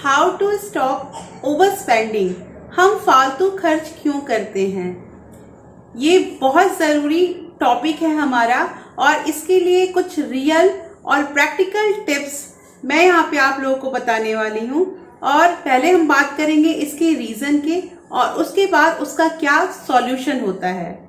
How to stop over spending. हम फालतू खर्च क्यों करते हैं, ये बहुत ज़रूरी टॉपिक है हमारा और इसके लिए कुछ रियल और प्रैक्टिकल टिप्स मैं यहाँ पे आप लोगों को बताने वाली हूँ। और पहले हम बात करेंगे इसके रीज़न के और उसके बाद उसका क्या सॉल्यूशन होता है।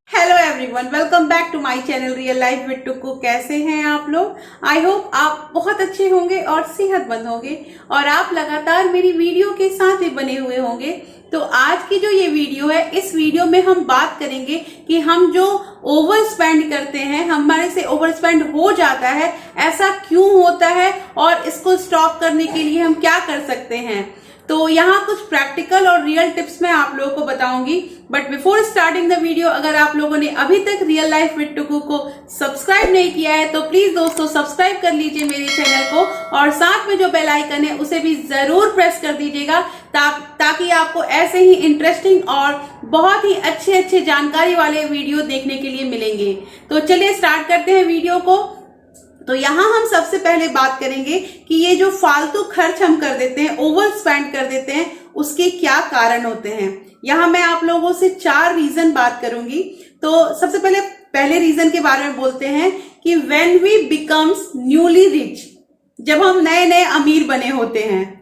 Hello everyone, welcome back to my channel real life with Tukku. कैसे हैं आप लोग? आई होप आप बहुत अच्छे होंगे और सेहतमंद होंगे और आप लगातार मेरी वीडियो के साथ ही बने हुए होंगे। तो आज की जो ये वीडियो है, इस वीडियो में हम बात करेंगे कि हम जो ओवर स्पेंड करते हैं, हमारे से ओवर स्पेंड हो जाता है, ऐसा क्यों होता है और इसको स्टॉप करने के लिए हम क्या कर सकते हैं। तो यहाँ कुछ प्रैक्टिकल और रियल टिप्स मैं आप लोगों को बताऊंगी। But before starting the video, अगर आप लोगों ने अभी तक रियल लाइफ विद टुक्कू को सब्सक्राइब नहीं किया है तो प्लीज दोस्तों सब्सक्राइब कर लीजिए मेरे चैनल को और साथ में जो बेल आइकन है उसे भी जरूर प्रेस कर दीजिएगा ताकि आपको ऐसे ही इंटरेस्टिंग और बहुत ही अच्छे जानकारी वाले वीडियो देखने के लिए मिलेंगे। तो चलिए स्टार्ट करते हैं वीडियो को। तो यहाँ हम सबसे पहले बात करेंगे कि ये जो फालतू खर्च हम कर देते हैं, ओवर स्पेंड कर देते हैं, उसके क्या कारण होते हैं। यहाँ मैं आप लोगों से 4 रीजन बात करूंगी। तो सबसे पहले रीजन के बारे में बोलते हैं कि when we becomes newly rich, जब हम नए नए अमीर बने होते हैं।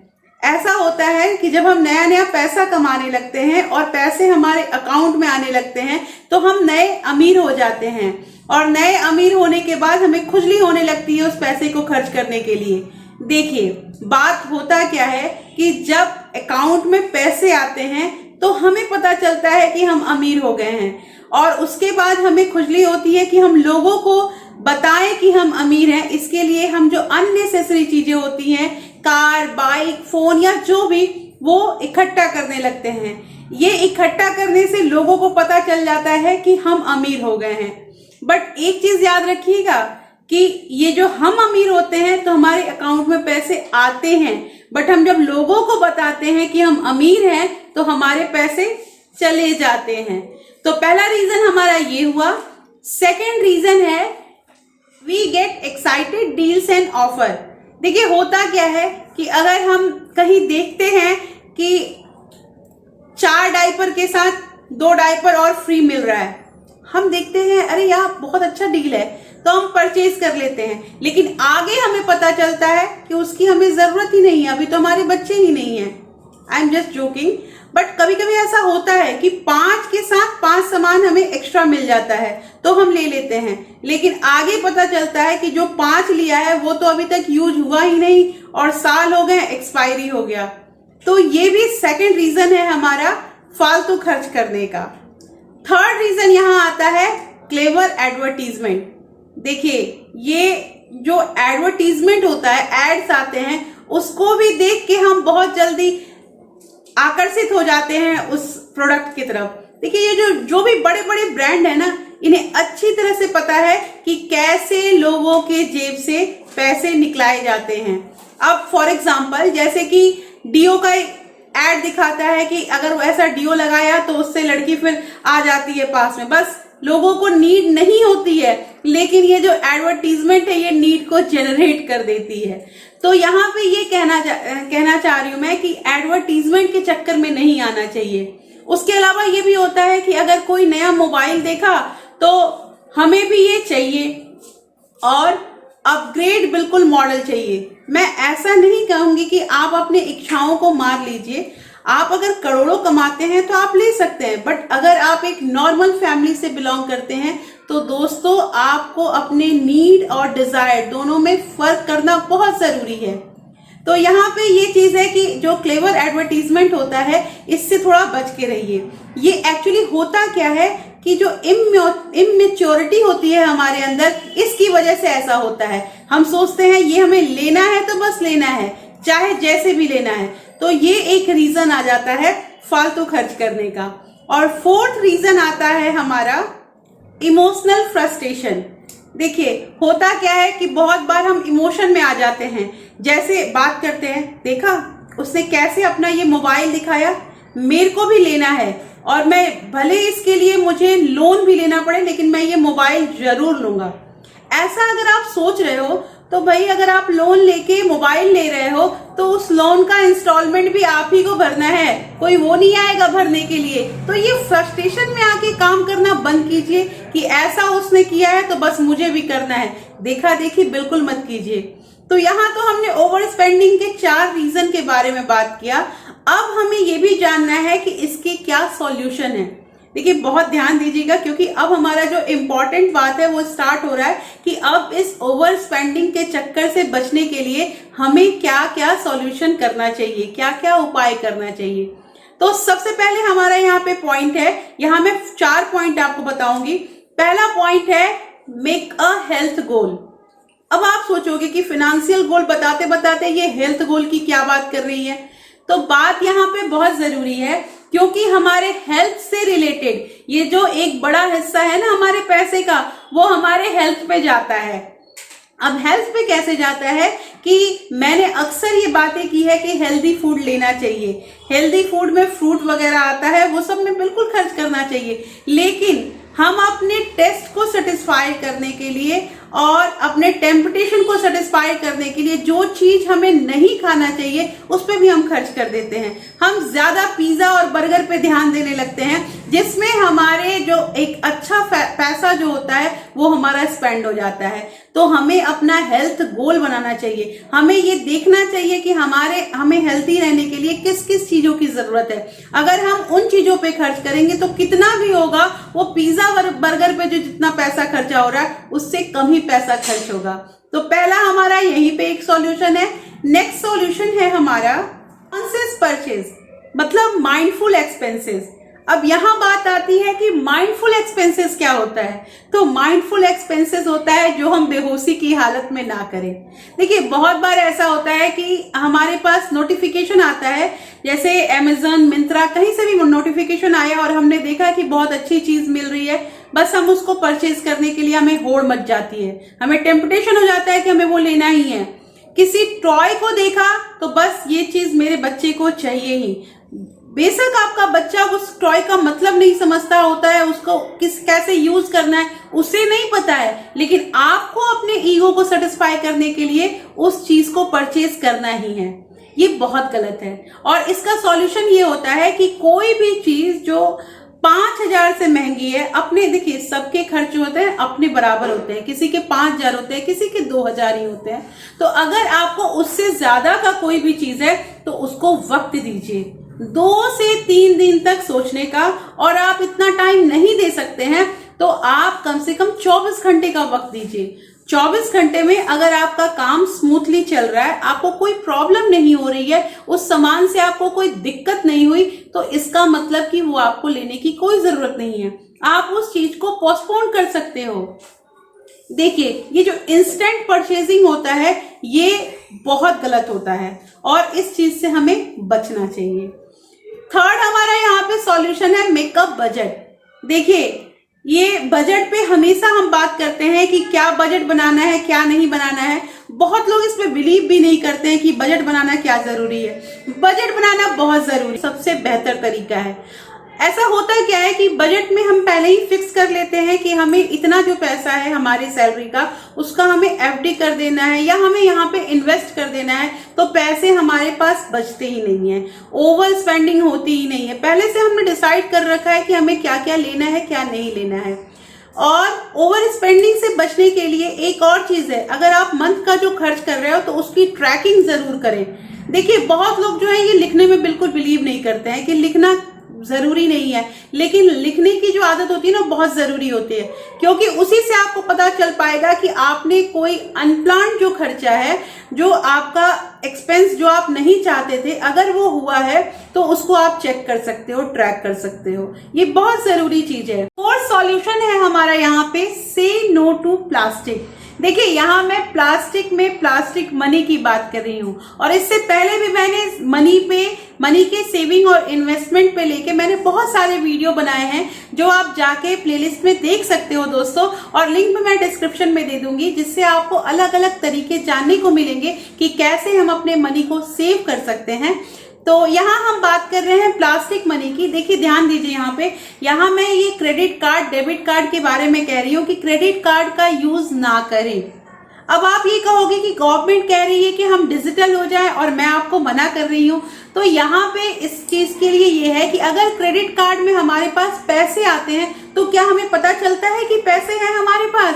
ऐसा होता है कि जब हम नया नया पैसा कमाने लगते हैं और पैसे हमारे अकाउंट में आने लगते हैं तो हम नए अमीर हो जाते हैं और नए अमीर होने के बाद हमें खुजली होने लगती है उस पैसे को खर्च करने के लिए। देखिए, बात होता क्या है कि जब अकाउंट में पैसे आते हैं तो हमें पता चलता है कि हम अमीर हो गए हैं और उसके बाद हमें खुजली होती है कि हम लोगों को बताएं कि हम अमीर हैं। इसके लिए हम जो अननेसेसरी चीजें होती हैं, कार, बाइक, फोन या जो भी, वो इकट्ठा करने लगते हैं। ये इकट्ठा करने से लोगों को पता चल जाता है कि हम अमीर हो गए हैं। बट एक चीज याद रखिएगा कि ये जो हम अमीर होते हैं तो हमारे अकाउंट में पैसे आते हैं, बट हम जब लोगों को बताते हैं कि हम अमीर हैं तो हमारे पैसे चले जाते हैं। तो पहला रीजन हमारा ये हुआ। सेकेंड रीजन है we get excited deals and offer. देखिए, होता क्या है कि अगर हम कहीं देखते हैं कि 4 डायपर के साथ 2 डायपर और फ्री मिल रहा है, हम देखते हैं अरे यार बहुत अच्छा डील है, तो हम परचेज कर लेते हैं। लेकिन आगे हमें पता चलता है कि उसकी हमें जरूरत ही नहीं है, अभी तो हमारे बच्चे ही नहीं है। I am just joking. But कभी कभी ऐसा होता है कि 5 के साथ 5 सामान हमें एक्स्ट्रा मिल जाता है तो हम ले लेते हैं, लेकिन आगे पता चलता है कि जो 5 लिया है वो तो अभी तक यूज हुआ ही नहीं और साल हो गए, एक्सपायरी हो गया। तो ये भी सेकंड रीजन है हमारा फालतू खर्च करने का। थर्ड रीजन यहाँ आता है क्लेवर एडवर्टीजमेंट। देखिए, ये जो एडवर्टीजमेंट होता है, एड्स आते हैं, उसको भी देख के हम बहुत जल्दी आकर्षित हो जाते हैं उस प्रोडक्ट की तरफ। देखिए, ये जो भी बड़े बड़े ब्रांड है ना, इन्हें अच्छी तरह से पता है कि कैसे लोगों के जेब से पैसे निकलाए जाते हैं। अब फॉर एग्जांपल, जैसे कि डियो का एड दिखाता है कि अगर वो ऐसा डियो लगाया तो उससे लड़की फिर आ जाती है पास में। बस लोगों को नीड नहीं होती है, लेकिन ये जो एडवर्टीजमेंट है ये नीड को जनरेट कर देती है। तो यहाँ पे ये कहना चाह रही हूं मैं कि एडवर्टीजमेंट के चक्कर में नहीं आना चाहिए। उसके अलावा ये भी होता है कि अगर कोई नया मोबाइल देखा तो हमें भी ये चाहिए और अपग्रेड बिल्कुल मॉडल चाहिए। मैं ऐसा नहीं कहूंगी कि आप अपने इच्छाओं को मार लीजिए। आप अगर करोड़ों कमाते हैं तो आप ले सकते हैं, बट अगर आप एक नॉर्मल फैमिली से बिलोंग करते हैं तो दोस्तों आपको अपने नीड और डिजायर दोनों में फर्क करना बहुत जरूरी है। तो यहाँ पे ये चीज है कि जो क्लेवर एडवर्टीजमेंट होता है इससे थोड़ा बच के रहिए। ये एक्चुअली होता क्या है कि जो इमेच्योरिटी होती है हमारे अंदर, इसकी वजह से ऐसा होता है। हम सोचते हैं ये हमें लेना है तो बस लेना है, चाहे जैसे भी लेना है। तो ये एक रीजन आ जाता है फालतू खर्च करने का। और फोर्थ रीजन आता है हमारा इमोशनल फ्रस्ट्रेशन। देखिए, होता क्या है कि बहुत बार हम इमोशन में आ जाते हैं। जैसे बात करते हैं, देखा उसने कैसे अपना ये मोबाइल दिखाया, मेरे को भी लेना है और मैं भले इसके लिए मुझे लोन भी लेना पड़े लेकिन मैं ये मोबाइल जरूर लूंगा। ऐसा अगर आप सोच रहे हो तो भाई अगर आप लोन लेके मोबाइल ले रहे हो तो उस लोन का इंस्टॉलमेंट भी आप ही को भरना है, कोई वो नहीं आएगा भरने के लिए। तो ये फ्रस्ट्रेशन में आके काम करना बंद कीजिए कि ऐसा उसने किया है तो बस मुझे भी करना है, देखा देखी बिल्कुल मत कीजिए। तो यहाँ तो हमने ओवर स्पेंडिंग के 4 रीजन के बारे में बात किया। अब हमें ये भी जानना है कि इसके क्या सॉल्यूशन है। देखिए बहुत ध्यान दीजिएगा क्योंकि अब हमारा जो इम्पोर्टेंट बात है वो स्टार्ट हो रहा है कि अब इस ओवर स्पेंडिंग के चक्कर से बचने के लिए हमें क्या क्या सॉल्यूशन करना चाहिए, क्या क्या उपाय करना चाहिए। तो सबसे पहले हमारा यहाँ पे पॉइंट है, यहाँ मैं 4 पॉइंट आपको बताऊंगी। पहला पॉइंट है मेक अ हेल्थ गोल। अब आप सोचोगे कि फिनेंशियल गोल बताते बताते ये हेल्थ गोल की क्या बात कर रही है, तो बात यहाँ पे बहुत जरूरी है क्योंकि हमारे हेल्थ से रिलेटेड ये जो एक बड़ा हिस्सा है ना हमारे पैसे का, वो हमारे हेल्थ पे जाता है। अब हेल्थ पे कैसे जाता है कि मैंने अक्सर ये बातें की है कि हेल्दी फूड लेना चाहिए, हेल्दी फूड में फ्रूट वगैरह आता है, वो सब में बिल्कुल खर्च करना चाहिए। लेकिन हम अपने टेस्ट को सेटिस्फाई करने के लिए और अपने टेम्पटेशन को सेटिस्फाई करने के लिए जो चीज हमें नहीं खाना चाहिए उस पे भी हम खर्च कर देते हैं। हम ज्यादा पिज्जा और बर्गर पे ध्यान देने लगते हैं जिसमें हमारे जो एक अच्छा पैसा जो होता है वो हमारा स्पेंड हो जाता है। तो हमें अपना हेल्थ गोल बनाना चाहिए, हमें ये देखना चाहिए कि हमें हेल्थी रहने के लिए किस किस चीजों की जरूरत है। अगर हम उन चीजों पे खर्च करेंगे तो कितना भी होगा वो पिज्जा बर्गर पे जो जितना पैसा खर्चा हो रहा है उससे कम ही पैसा खर्च होगा। तो पहला हमारा यहीं पे एक सॉल्यूशन है। नेक्स्ट सॉल्यूशन है हमारा कॉन्शियस परचेज, मतलब माइंडफुल एक्सपेंसेस। अब यहां बात आती है कि माइंडफुल एक्सपेंसेस क्या होता है। तो माइंडफुल एक्सपेंसेस होता है जो हम बेहोशी की हालत में ना करें। देखिए बहुत बार ऐसा होता है कि हमारे पास नोटिफिकेशन आता है, जैसे अमेज़न, मिंत्रा, कहीं से भी नोटिफिकेशन आया और हमने देखा कि बहुत अच्छी चीज मिल रही है, बस हम उसको परचेज करने के लिए हमें होड़ मच जाती है, हमें टेम्पटेशन हो जाता है कि हमें वो लेना ही है। किसी टॉय को देखा तो बस ये चीज मेरे बच्चे को चाहिए ही। बेशक आपका बच्चा उस टॉय का मतलब नहीं समझता होता है, उसको कैसे यूज करना है उसे नहीं पता है, लेकिन आपको अपने ईगो को सेटिस्फाई करने के लिए उस चीज को परचेज करना ही है। ये बहुत गलत है। और इसका सॉल्यूशन ये होता है कि कोई भी चीज जो 5,000 से महंगी है, अपने देखिए सबके खर्च होते हैं अपने बराबर होते हैं, किसी के 5,000 होते हैं, किसी के 2,000 ही होते हैं। तो अगर आपको उससे ज्यादा का कोई भी चीज है तो उसको वक्त दीजिए, 2 से 3 दिन तक सोचने का। और आप इतना टाइम नहीं दे सकते हैं तो आप कम से कम 24 घंटे का वक्त दीजिए। 24 घंटे में अगर आपका काम स्मूथली चल रहा है, आपको कोई प्रॉब्लम नहीं हो रही है, उस सामान से आपको कोई दिक्कत नहीं हुई, तो इसका मतलब कि वो आपको लेने की कोई जरूरत नहीं है, आप उस चीज को पोस्टपोन कर सकते हो। देखिए ये जो इंस्टेंट परचेजिंग होता है ये बहुत गलत होता है और इस चीज से हमें बचना चाहिए। थर्ड हमारा यहाँ पे सॉल्यूशन है मेकअप बजट। देखिए ये बजट पे हमेशा हम बात करते हैं कि क्या बजट बनाना है, क्या नहीं बनाना है। बहुत लोग इस पे बिलीव भी नहीं करते हैं कि बजट बनाना क्या जरूरी है। बजट बनाना बहुत जरूरी, सबसे बेहतर तरीका है। ऐसा होता क्या है कि बजट में हम पहले ही फिक्स कर लेते हैं कि हमें इतना जो पैसा है हमारी सैलरी का उसका हमें एफडी कर देना है या हमें यहाँ पे इन्वेस्ट कर देना है, तो पैसे हमारे पास बचते ही नहीं है, ओवर स्पेंडिंग होती ही नहीं है। पहले से हमने डिसाइड कर रखा है कि हमें क्या क्या लेना है क्या नहीं लेना है। और ओवर स्पेंडिंग से बचने के लिए एक और चीज है, अगर आप मंथ का जो खर्च कर रहे हो तो उसकी ट्रैकिंग जरूर करें। देखिए बहुत लोग जो है ये लिखने में बिल्कुल बिलीव नहीं करते हैं कि लिखना जरूरी नहीं है, लेकिन लिखने की जो आदत होती है ना बहुत जरूरी होती है, क्योंकि उसी से आपको पता चल पाएगा कि आपने कोई अनप्लान्ड जो खर्चा है, जो आपका एक्सपेंस जो आप नहीं चाहते थे, अगर वो हुआ है तो उसको आप चेक कर सकते हो, ट्रैक कर सकते हो। ये बहुत जरूरी चीज है। फोर्थ सॉल्यूशन है हमारा यहाँ पे से नो टू प्लास्टिक। देखिए यहाँ मैं प्लास्टिक में प्लास्टिक मनी की बात कर रही हूँ और इससे पहले भी मैंने मनी के सेविंग और इन्वेस्टमेंट पे लेके मैंने बहुत सारे वीडियो बनाए हैं जो आप जाके प्लेलिस्ट में देख सकते हो दोस्तों, और लिंक मैं डिस्क्रिप्शन में दे दूंगी, जिससे आपको अलग अलग तरीके जानने को मिलेंगे कि कैसे हम अपने मनी को सेव कर सकते हैं। तो यहाँ हम बात कर रहे हैं प्लास्टिक मनी की। देखिए ध्यान दीजिए यहाँ मैं ये क्रेडिट कार्ड डेबिट कार्ड के बारे में कह रही हूँ कि क्रेडिट कार्ड का यूज ना करें। अब आप ये कहोगे कि गवर्नमेंट कह रही है कि हम डिजिटल हो जाए और मैं आपको मना कर रही हूँ। तो यहाँ पे इस चीज के लिए ये है कि अगर क्रेडिट कार्ड में हमारे पास पैसे आते हैं तो क्या हमें पता चलता है कि पैसे हैं हमारे पास?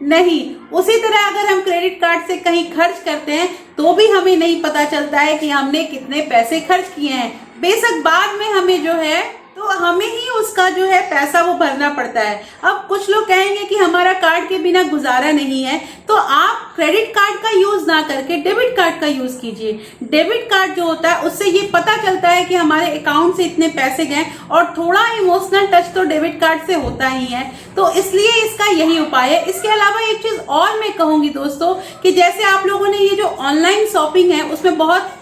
नहीं। उसी तरह अगर हम क्रेडिट कार्ड से कहीं खर्च करते हैं तो भी हमें नहीं पता चलता है कि हमने कितने पैसे खर्च किए हैं। बेशक बाद में हमें जो है तो हमें ही उसका जो है पैसा वो भरना पड़ता है। अब कुछ लोग कहेंगे कि हमारा कार्ड के बिना गुजारा नहीं है, तो आप क्रेडिट कार्ड का यूज ना करके डेबिट कार्ड का यूज कीजिए। डेबिट कार्ड जो होता है उससे ये पता चलता है कि हमारे अकाउंट से इतने पैसे गए, और थोड़ा इमोशनल टच तो डेबिट कार्ड से होता ही है। तो इसलिए इसका यही उपाय है। इसके अलावा एक चीज और मैं कहूंगी दोस्तों कि जैसे आप लोगों ने ये जो ऑनलाइन शॉपिंग है उसमें बहुत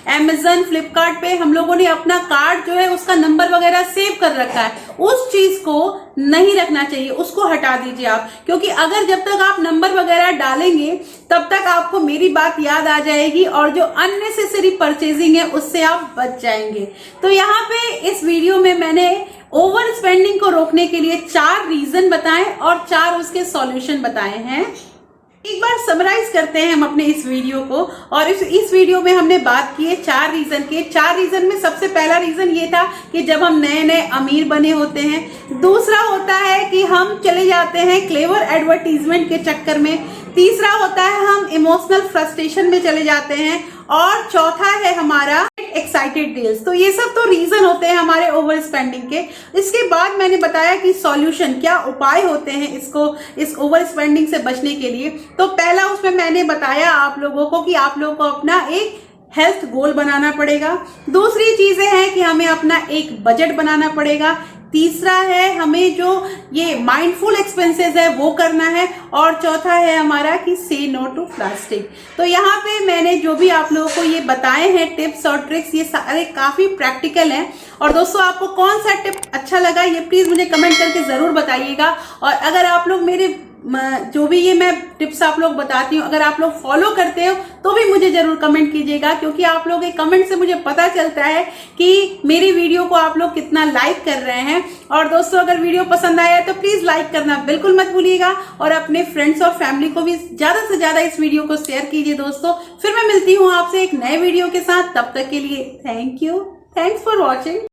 Amazon, फ्लिपकार्ट पे हम लोगों ने अपना कार्ड जो है उसका नंबर वगैरह सेव कर रखा है, उस चीज को नहीं रखना चाहिए, उसको हटा दीजिए आप। क्योंकि अगर जब तक आप नंबर वगैरह डालेंगे तब तक आपको मेरी बात याद आ जाएगी और जो अननेसेसरी परचेजिंग है उससे आप बच जाएंगे। तो यहाँ पे इस वीडियो में मैंने ओवर स्पेंडिंग को रोकने के लिए 4 रीजन बताए और 4 उसके सॉल्यूशन बताए हैं। एक बार समराइज करते हैं हम अपने इस वीडियो को। और इस वीडियो में हमने बात की है 4 रीजन के। 4 रीजन में सबसे पहला रीजन ये था कि जब हम नए नए अमीर बने होते हैं। दूसरा होता है कि हम चले जाते हैं क्लेवर एडवर्टीजमेंट के चक्कर में। तीसरा होता है हम इमोशनल फ्रस्ट्रेशन में चले जाते हैं। और चौथा है हमारा एक्साइटेड डील्स। तो ये सब तो रीजन होते हैं हमारे ओवर स्पेंडिंग के। इसके बाद मैंने बताया कि सॉल्यूशन क्या उपाय होते हैं इस ओवर स्पेंडिंग से बचने के लिए। तो पहला उसमें मैंने बताया आप लोगों को कि आप लोगों को अपना एक हेल्थ गोल बनाना पड़ेगा। दूसरी चीजें हैं कि हमें अपना एक बजट बनाना पड़ेगा। तीसरा है हमें जो ये माइंडफुल एक्सपेंसेस है वो करना है। और चौथा है हमारा कि से नो टू प्लास्टिक। तो यहाँ पे मैंने जो भी आप लोगों को ये बताए हैं टिप्स और ट्रिक्स, ये सारे काफी प्रैक्टिकल हैं। और दोस्तों आपको कौन सा टिप अच्छा लगा ये प्लीज मुझे कमेंट करके जरूर बताइएगा। और अगर आप लोग मेरे जो भी ये मैं टिप्स आप लोग बताती हूँ अगर आप लोग फॉलो करते हो तो भी मुझे जरूर कमेंट कीजिएगा, क्योंकि आप लोग के कमेंट से मुझे पता चलता है कि मेरी वीडियो को आप लोग कितना लाइक कर रहे हैं। और दोस्तों अगर वीडियो पसंद आया तो प्लीज लाइक करना बिल्कुल मत भूलिएगा और अपने फ्रेंड्स और फैमिली को भी ज्यादा से ज्यादा इस वीडियो को शेयर कीजिए दोस्तों। फिर मैं मिलती हूँ आपसे एक नए वीडियो के साथ, तब तक के लिए thank you, thanks for watching.